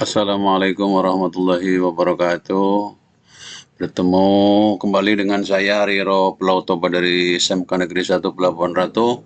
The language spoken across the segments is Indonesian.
Assalamualaikum warahmatullahi wabarakatuh. Bertemu kembali dengan saya Riro Pelautoba dari SMK Negeri 1 Pelabuhan Ratu.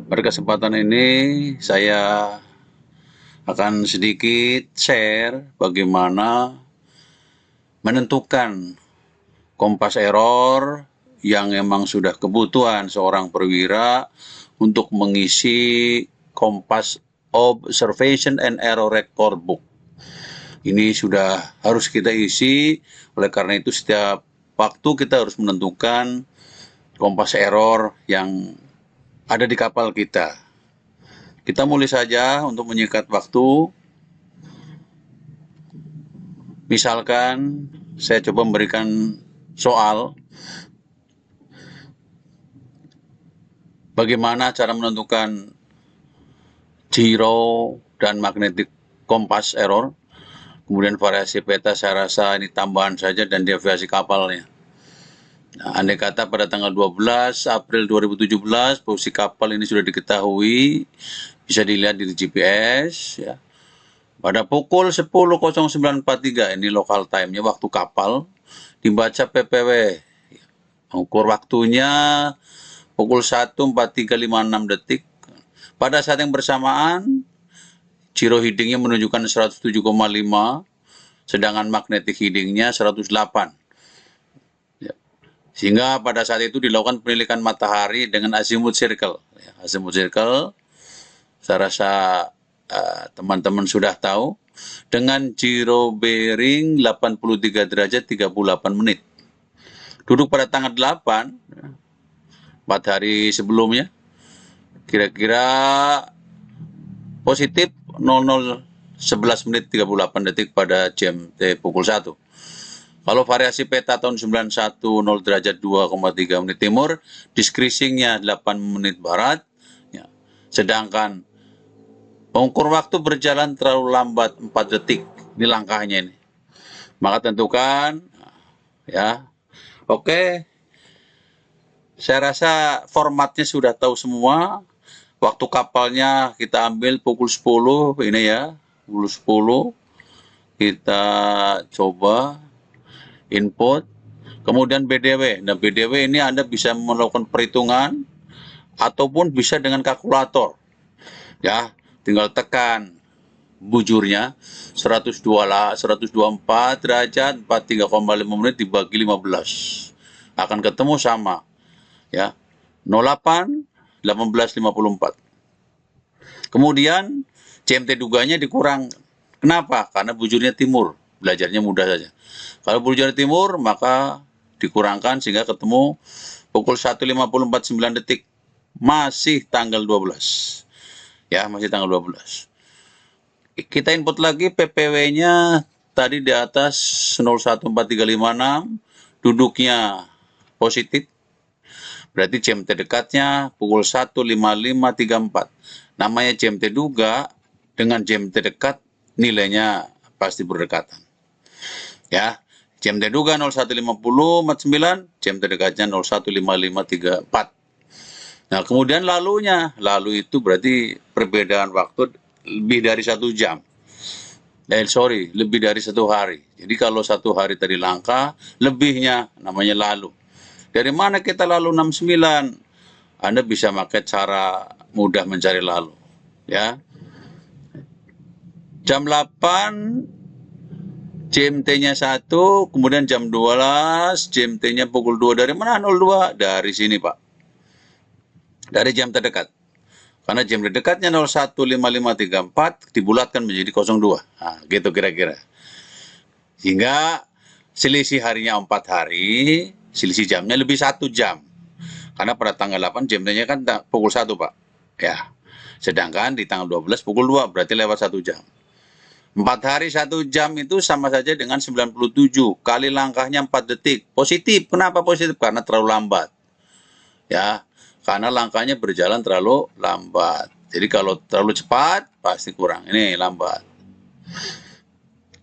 Pada kesempatan ini saya akan sedikit share bagaimana menentukan kompas error yang memang sudah kebutuhan seorang perwira untuk mengisi kompas Observation and Error Record Book. Ini sudah harus kita isi, oleh karena itu setiap waktu kita harus menentukan kompas error yang ada di kapal kita. Kita mulai saja untuk menyingkat waktu. Misalkan saya coba memberikan soal bagaimana cara menentukan gyro dan magnetic kompas error. Kemudian variasi peta saya rasa ini tambahan saja dan deviasi kapalnya. Nah, andai kata pada tanggal 12 April 2017 posisi kapal ini sudah diketahui, bisa dilihat di GPS ya. Pada pukul 10.09.43 ini local time-nya, waktu kapal, dibaca PPW. Ukur waktunya pukul 1.43.56 detik. Pada saat yang bersamaan, gyro heading-nya menunjukkan 107,5, sedangkan magnetic heading-nya 108. Ya. Sehingga pada saat itu dilakukan penilikan matahari dengan azimuth circle. Ya, azimuth circle, saya rasa teman-teman sudah tahu, dengan gyro bearing 83 derajat 38 menit. Duduk pada tanggal 8, 4 hari sebelumnya, kira-kira positif 00:11 menit 38 detik pada GMT pukul 1. Kalau variasi peta tahun 91 0 derajat 2,3 menit timur, decreasing-nya 8 menit barat, ya. Sedangkan pengukur waktu berjalan terlalu lambat 4 detik. Ini langkahnya ini. Maka tentukan, ya. Oke, saya rasa formatnya sudah tahu semua. Waktu kapalnya kita ambil pukul 10, ini ya, pukul 10. Kita coba input, kemudian BDW. Nah, BDW ini Anda bisa melakukan perhitungan ataupun bisa dengan kalkulator. Ya, tinggal tekan bujurnya 124 derajat 43,5 menit dibagi 15. Akan ketemu sama ya. 08 1854. Kemudian CMT duganya dikurang. Kenapa? Karena bujurnya timur. Belajarnya mudah saja. Kalau bujurnya timur, maka dikurangkan sehingga ketemu pukul 1.54.9 detik. Masih tanggal 12. Ya, masih tanggal 12. Kita input lagi PPW-nya tadi di atas 014356, duduknya positif. Berarti GMT dekatnya pukul 1.5534. Namanya GMT duga, dengan GMT dekat nilainya pasti berdekatan. Ya, GMT duga 01.5049, GMT dekatnya 01.5534. Nah, kemudian lalu itu berarti perbedaan waktu lebih dari 1 jam. Lebih dari 1 hari. Jadi kalau 1 hari tadi langka, lebihnya namanya lalu. Dari mana kita lalu 69? Anda bisa pakai cara mudah mencari lalu. Ya. Jam 8, GMT-nya 1, kemudian jam 12, GMT-nya pukul 2. Dari mana 02? Dari sini, Pak. Dari jam terdekat. Karena jam terdekatnya 01.5534 dibulatkan menjadi 02. Nah, gitu kira-kira. Sehingga selisih harinya 4 hari, selisih jamnya lebih 1 jam. Karena pada tanggal 8 GMT-nya kan pukul 1, Pak. Ya. Sedangkan di tanggal 12 pukul 2, berarti lewat 1 jam. 4 hari 1 jam itu sama saja dengan 97 kali langkahnya 4 detik. Positif. Kenapa positif? Karena terlalu lambat. Ya, karena langkahnya berjalan terlalu lambat. Jadi kalau terlalu cepat pasti kurang. Ini lambat.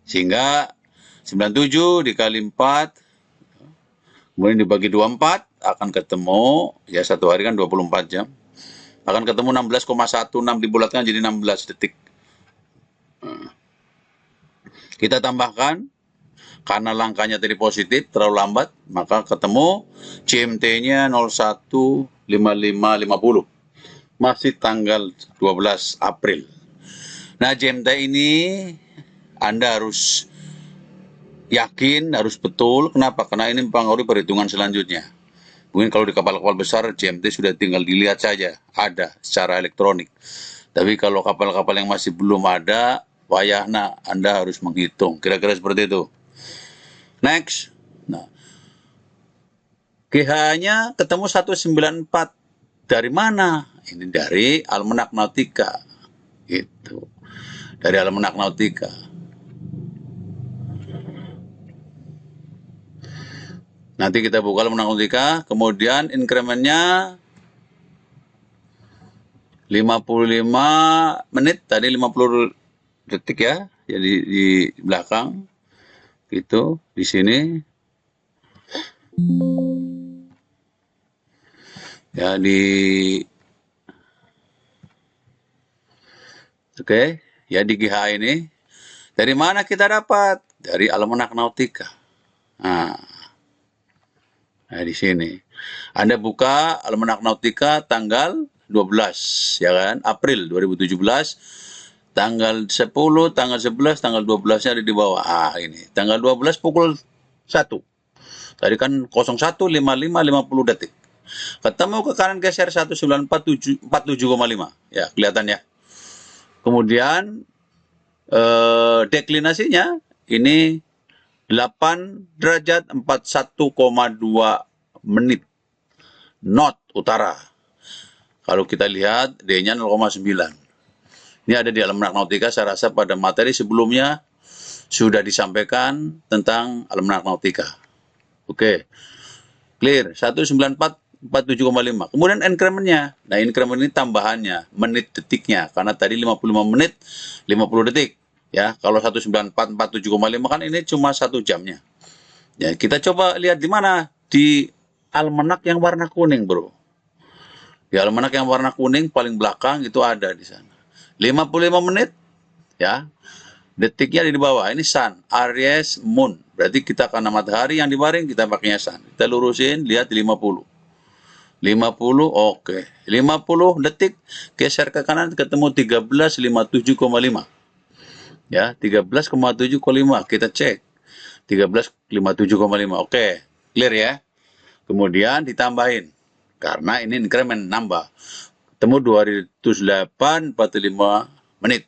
Sehingga 97 dikali 4 kemudian dibagi 24 akan ketemu ya 1 hari kan 24 jam. Akan ketemu 16,16 dibulatkan jadi 16 detik. Kita tambahkan, karena langkahnya tadi positif, terlalu lambat, maka ketemu CMT-nya 015550. Masih tanggal 12 April. Nah, CMT ini Anda harus yakin, harus betul. Kenapa? Karena ini mempengaruhi perhitungan selanjutnya. Mungkin kalau di kapal-kapal besar, GMT sudah tinggal dilihat saja, ada secara elektronik. Tapi kalau kapal-kapal yang masih belum ada, wayahna Anda harus menghitung. Kira-kira seperti itu. Next. Nah, GH-nya ketemu 194. Dari mana? Ini dari Almanak Nautika. Itu. Dari Almanak Nautika. Nanti kita buka Almanak Nautika, kemudian incrementnya 55 menit, tadi 50 detik ya, jadi di belakang, gitu, di sini. Ya, oke, ya di GH ini. Dari mana kita dapat? Dari Almanak Nautika. Nah, di sini. Anda buka Almanak Nautika tanggal 12, ya kan? April 2017. Tanggal 10, tanggal 11, tanggal 12-nya ada di bawah. Ini. Tanggal 12 pukul 1. Tadi kan 0155 50 detik. Ketemu ke kanan geser 194,47,5. Ya, kelihatan ya. Kemudian deklinasinya ini 8 derajat 41,2 menit. Knot utara. Kalau kita lihat D-nya 0,9. Ini ada di Almanak Nautika. Saya rasa pada materi sebelumnya sudah disampaikan tentang Almanak Nautika. Oke. Clear. 194,47,5. Kemudian incrementnya. Nah, increment ini tambahannya, menit detiknya. Karena tadi 55 menit, 50 detik. Ya, kalau 194,47,5 kan ini cuma 1 jamnya. Ya, kita coba lihat di mana? Di Almanak yang warna kuning, bro. Di Almanak yang warna kuning paling belakang itu ada di sana. 55 menit, ya. Detiknya di bawah. Ini sun, Aries, moon. Berarti kita karena matahari yang dibaring, kita pakainya sun. Kita lurusin, lihat di 50. 50, oke. 50 detik, geser ke kanan, ketemu 13,57,5. Ya, 13,7,5. Kita cek. 13,57,5. Oke, clear ya. Kemudian ditambahin. Karena ini increment nambah. Ketemu 208,45 menit.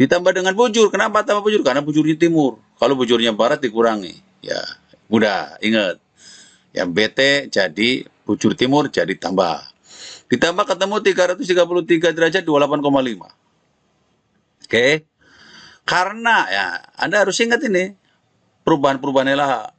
Ditambah dengan bujur. Kenapa tambah bujur? Karena bujurnya timur. Kalau bujurnya barat dikurangi. Ya, mudah. Ingat. Yang BT jadi bujur timur jadi tambah. Ditambah ketemu 333 derajat 28,5. Oke. Karena ya, Anda harus ingat ini perubahan-perubahan LH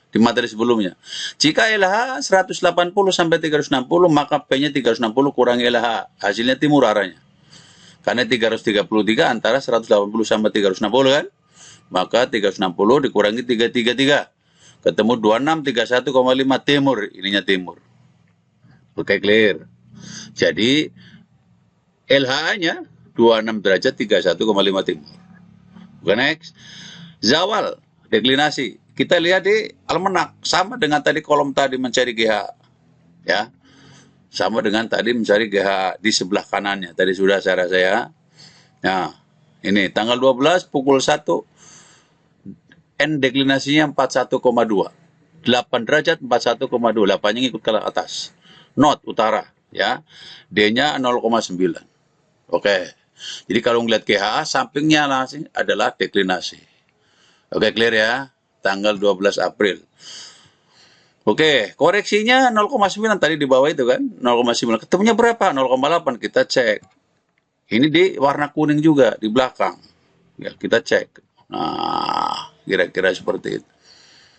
di materi sebelumnya. Jika LH 180 sampai 360, maka P-nya 360 kurangi LH. Hasilnya timur arahnya. Karena 333 antara 180 sampai 360 kan? Maka 360 dikurangi 333. Ketemu 2631,5 timur. Ininya timur. Oke, clear. Jadi LH-nya 26 derajat 31,5 timur. Oke, next. Zawal, deklinasi. Kita lihat di Almanak. Sama dengan tadi kolom tadi mencari GH. Ya. Sama dengan tadi mencari GH di sebelah kanannya. Tadi sudah saya rasa ya. Nah, ini tanggal 12 pukul 1. N deklinasinya 41,2. 8 derajat 41,2. 8-nya ngikut ke atas. Knot utara. Ya. D-nya 0,9. Oke. Jadi kalau ngeliat GH, sampingnya adalah deklinasi. Oke, clear ya. Tanggal 12 April. Oke, koreksinya 0,9 tadi di bawah itu kan. 0,9. Ketemunya berapa? 0,8. Kita cek. Ini di warna kuning juga, di belakang. Ya, kita cek. Nah, kira-kira seperti itu.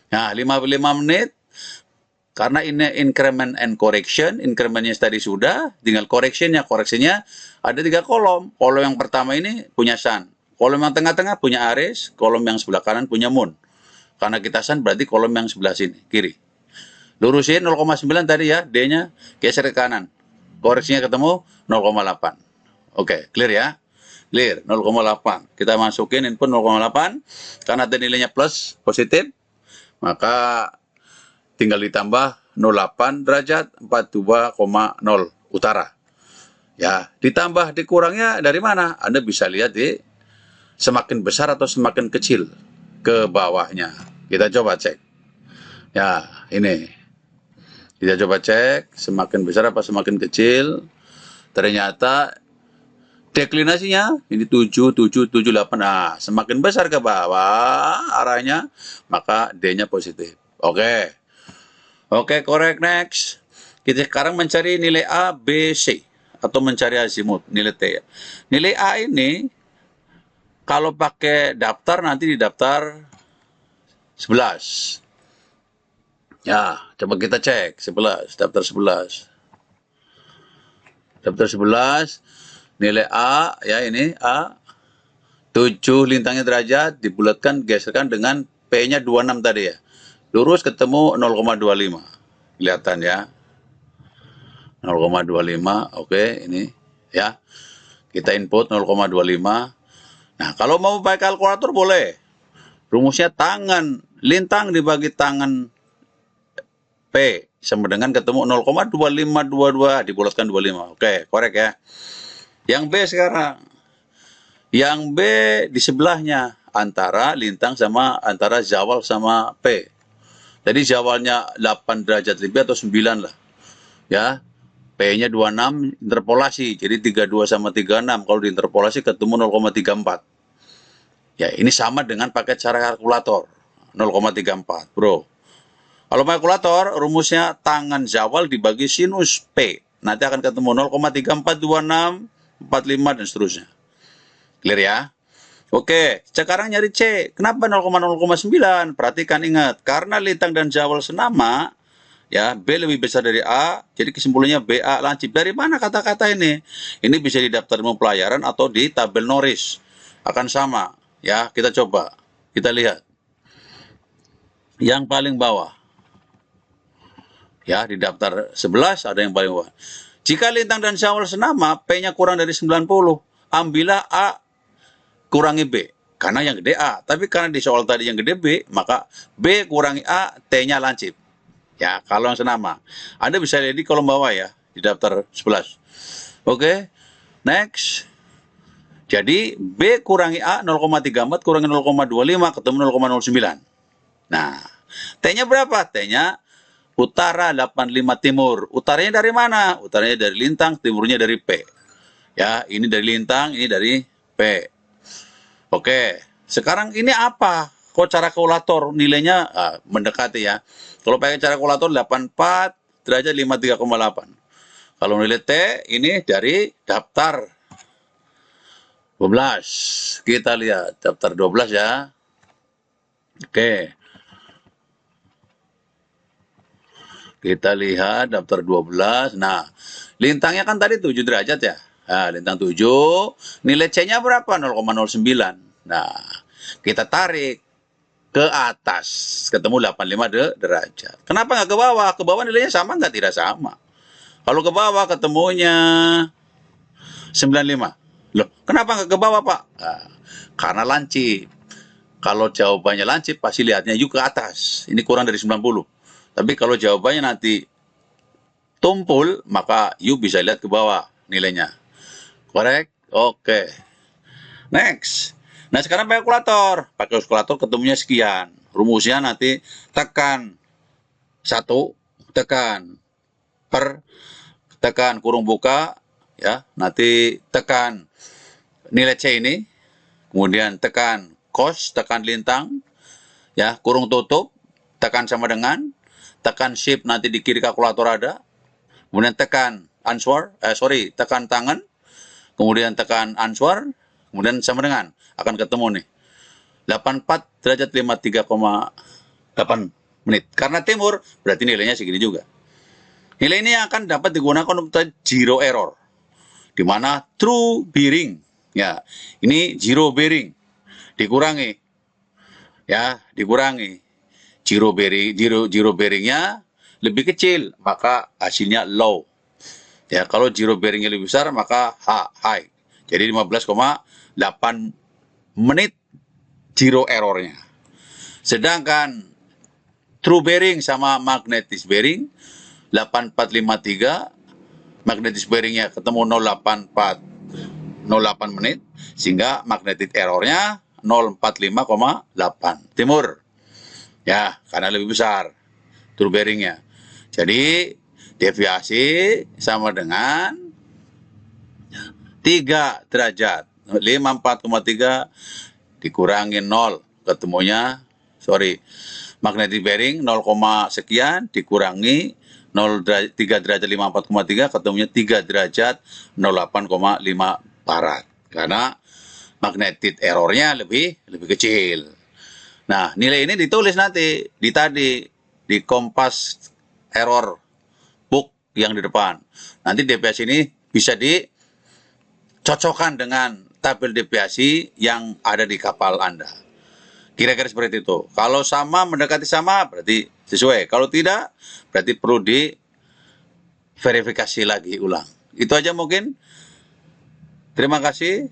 Nah, 55 menit. Karena ini increment and correction, incrementnya tadi sudah, tinggal correctionnya. Correctionnya ada 3 kolom. Kolom yang pertama ini punya sun. Kolom yang tengah-tengah punya Aries, kolom yang sebelah kanan punya moon. Karena kita sun berarti kolom yang sebelah sini, kiri. Lurusin 0,9 tadi ya, D-nya geser ke kanan. Koreksinya ketemu 0,8. Oke, clear ya. Clear, 0,8. Kita masukin input 0,8. Karena ada nilainya plus, positif, maka tinggal ditambah 0,8 derajat 42,0 utara. Ya, ditambah dikurangnya dari mana? Anda bisa lihat di semakin besar atau semakin kecil ke bawahnya. Kita coba cek. Ya, ini. Kita coba cek semakin besar apa semakin kecil. Ternyata deklinasinya ini 7, 7, 7, 8. Nah, semakin besar ke bawah arahnya, maka D-nya positif. Oke. Oke, correct. Next. Kita sekarang mencari nilai A, B, C. Atau mencari azimut, nilai T. Nilai A ini, kalau pakai daftar, nanti di daftar 11. Ya, coba kita cek 11, daftar 11. Daftar 11, nilai A, ya ini A, 7 lintangnya derajat, dibulatkan, geserkan dengan P-nya 26 tadi ya. Lurus ketemu 0,25. Kelihatan ya. 0,25, oke, ini ya. Kita input 0,25. Nah, kalau mau pakai kalkulator boleh. Rumusnya tangan, lintang dibagi tangan P sama dengan ketemu 0,2522 dibulatkan 25. Oke, korek ya. Yang B sekarang. Yang B di sebelahnya antara lintang sama antara zawal sama P. Jadi zawalnya 8 derajat lebih atau 9 lah. Ya. P-nya 26 interpolasi. Jadi 32 sama 36 kalau diinterpolasi ketemu 0,34. Ya, ini sama dengan pakai cara kalkulator. 0,34, Bro. Kalau kalkulator, rumusnya tangan zawal dibagi sinus P. Nanti akan ketemu 0,3426, 45, dan seterusnya. Clear ya? Oke, sekarang nyari C. Kenapa 0,0,9? Perhatikan, ingat. Karena lintang dan zawal senama, ya, B lebih besar dari A, jadi kesimpulannya BA lancip. Dari mana kata-kata ini? Ini bisa di daftar ilmu pelayaran atau di tabel Norris. Akan sama. Ya, kita coba. Kita lihat. Yang paling bawah. Ya, di daftar 11 ada yang paling bawah. Jika lintang dan zawal senama, P-nya kurang dari 90, ambillah A kurangi B. Karena yang gede A. Tapi karena di soal tadi yang gede B, maka B kurangi A, T-nya lancip. Ya, kalau yang senama. Anda bisa lihat di kolom bawah ya, di daftar 11. Oke, next. Jadi, B kurangi A 0,34 kurangi 0,25 ketemu 0,09. Nah, T-nya berapa? T-nya utara 85 timur. Utaranya dari mana? Utaranya dari lintang, timurnya dari P. Ya, ini dari lintang, ini dari P. Oke, sekarang ini apa? Kok cara kalkulator nilainya mendekati ya. Kalau pakai cara kalkulator 84 derajat 53,8. Kalau nilai T ini dari daftar 12. Kita lihat daftar 12 ya. Oke. Kita lihat daftar 12. Nah, lintangnya kan tadi 7 derajat ya. Nah, lintang 7, nilai C-nya berapa? 0,09. Nah, kita tarik ke atas, ketemu 85 derajat. Kenapa nggak ke bawah? Ke bawah nilainya sama nggak? Tidak sama. Kalau ke bawah ketemunya 95. Loh, kenapa nggak ke bawah, Pak? Nah, karena lancip. Kalau jawabannya lancip, pasti lihatnya juga ke atas. Ini kurang dari 90. Tapi kalau jawabannya nanti tumpul, maka you bisa lihat ke bawah nilainya. Correct? Oke. Next. Nah, sekarang pakai kalkulator. Pakai kalkulator ketemunya sekian. Rumusnya nanti tekan 1, tekan per, tekan kurung buka, ya. Nanti tekan nilai C ini. Kemudian tekan cos, tekan lintang, ya, kurung tutup, tekan sama dengan, tekan shift nanti di kiri kalkulator ada. Kemudian tekan answer, tekan tangan. Kemudian tekan answer, kemudian sama dengan akan ketemu nih 84 derajat 53,8 menit. Karena timur berarti nilainya segini juga. Nilai ini akan dapat digunakan untuk zero error, di mana true bearing, ya, ini zero bearing dikurangi, ya, dikurangi zero bearingnya lebih kecil, maka hasilnya low. Ya, kalau zero bearingnya lebih besar, maka high. Jadi 15,8 menit zero errornya. Sedangkan true bearing sama magnetic bearing 8453, magnetic bearingnya ketemu 0,8 menit, sehingga magnetic errornya 045,8 timur. Ya, karena lebih besar true bearingnya. Jadi deviasi sama dengan 3 derajat. 54,3 dikurangi 0, ketemunya, magnetic bearing 0, sekian dikurangi 3 derajat 54,3, ketemunya 3 derajat 08,5 barat. Karena magnetic errornya lebih kecil. Nah, nilai ini ditulis nanti di kompas error book yang di depan. Nanti deviasi ini bisa dicocokkan dengan tabel deviasi yang ada di kapal Anda. Kira-kira seperti itu. Kalau sama, mendekati sama, berarti sesuai. Kalau tidak, berarti perlu diverifikasi lagi ulang. Itu aja mungkin. Terima kasih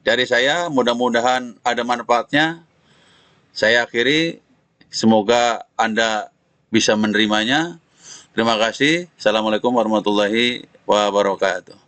dari saya. Mudah-mudahan ada manfaatnya. Saya akhiri. Semoga Anda bisa menerimanya. Terima kasih. Assalamualaikum warahmatullahi wabarakatuh.